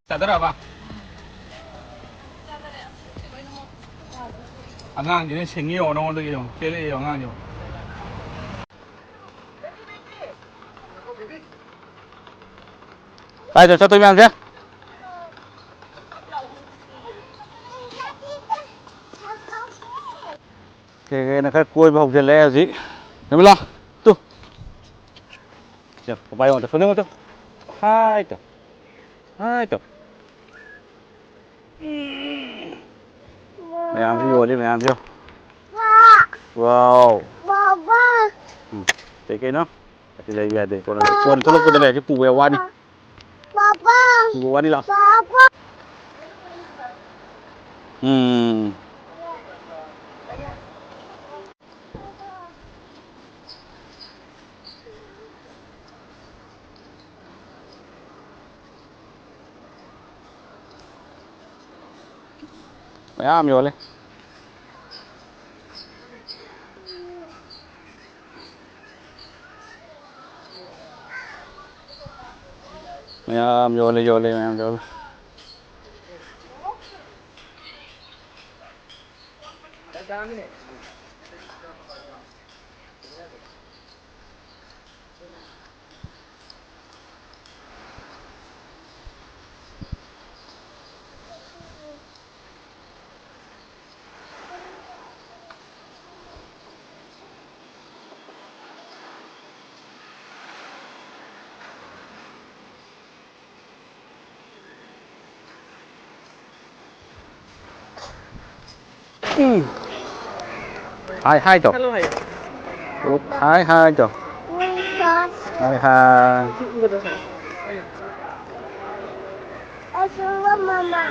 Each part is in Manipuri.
자더라봐. 안gang 생이 어느 정도 좀 깨래 영향 좀. Đây rồi cho tôi ăn chứ. Cái này khách cua hộp lẻ gì? Làm lo. Tu. Giờ có bay on được không? Hai tuh. Hai tuh. Mày ăn cái gì đi, mày ăn chưa? Wow. Cái nó. Cái này về để con thôi nó con này cái củ bèo qua đi. Củ bèo qua đi nào. Mày ăn nhiều lên. Mày ăn nhiều lên, mày ăn nhiều lên. Hai tuh. Hai tuh. Hai. Eso mama.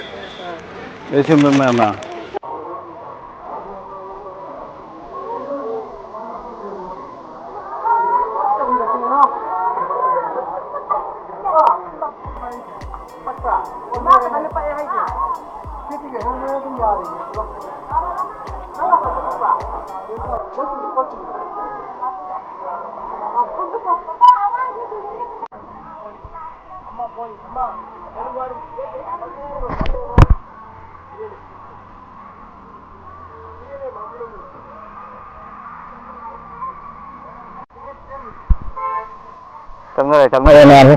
Trong này em đi.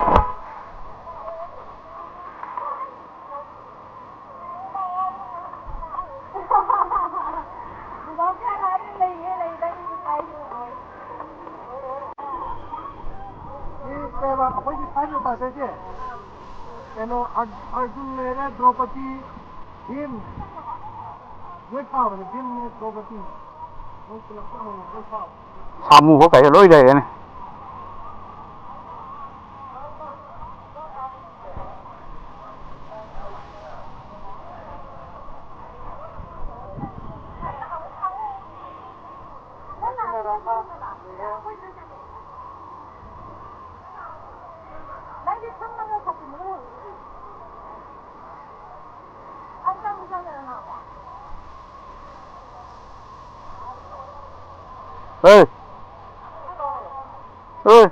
Samu có cái lối đây này. Ê. Ê.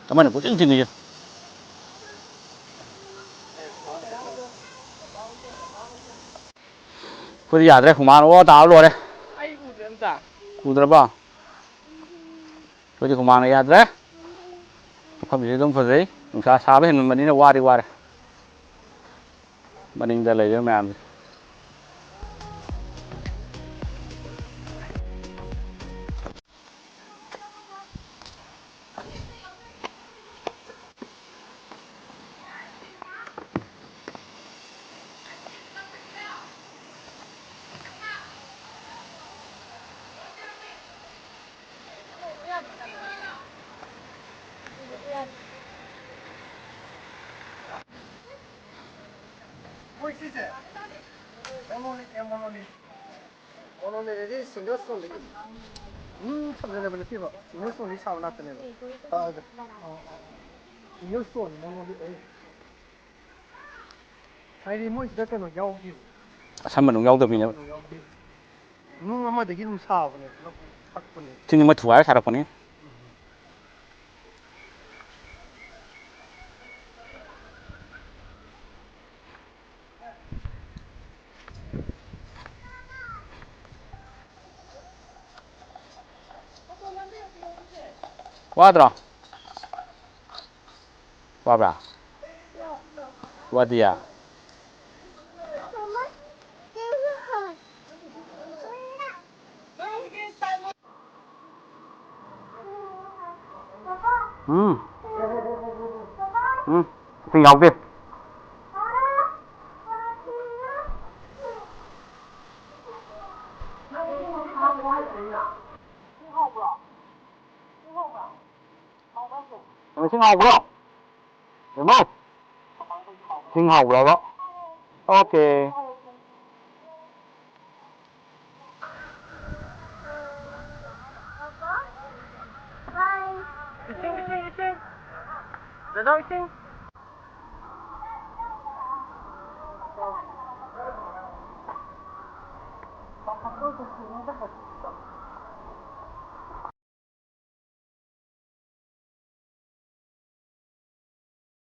Tama na po, tingin niyo. Pwede yadre, kumano ko, talo re. Ay, udem ta. Kudra ba? Pwede kumano yadre. Không gì đúng phải đúng xa xa với hình mình đi nó qua đi qua đây. Mình đi ra lấy cho mẹ ăn. おいしいぜ。오늘 내리 신경 쓰는 게. 참 내가 그렇게 봐. 신경 쓰는 게 참 낫네. 아, 신경 쓰는 거. 아니 뭐 이렇게 너 야오기. Sao mình cũng nhau từ mình nhá. 아마 되게 좀 사업네. 학분이. Chứ nhưng mà thua ai sao được con ấy. Quá Qua bà. Qua đi à. Thì ngọc đi. Mày xin học không? Đúng không? Xin học rồi đó. Ok. 아,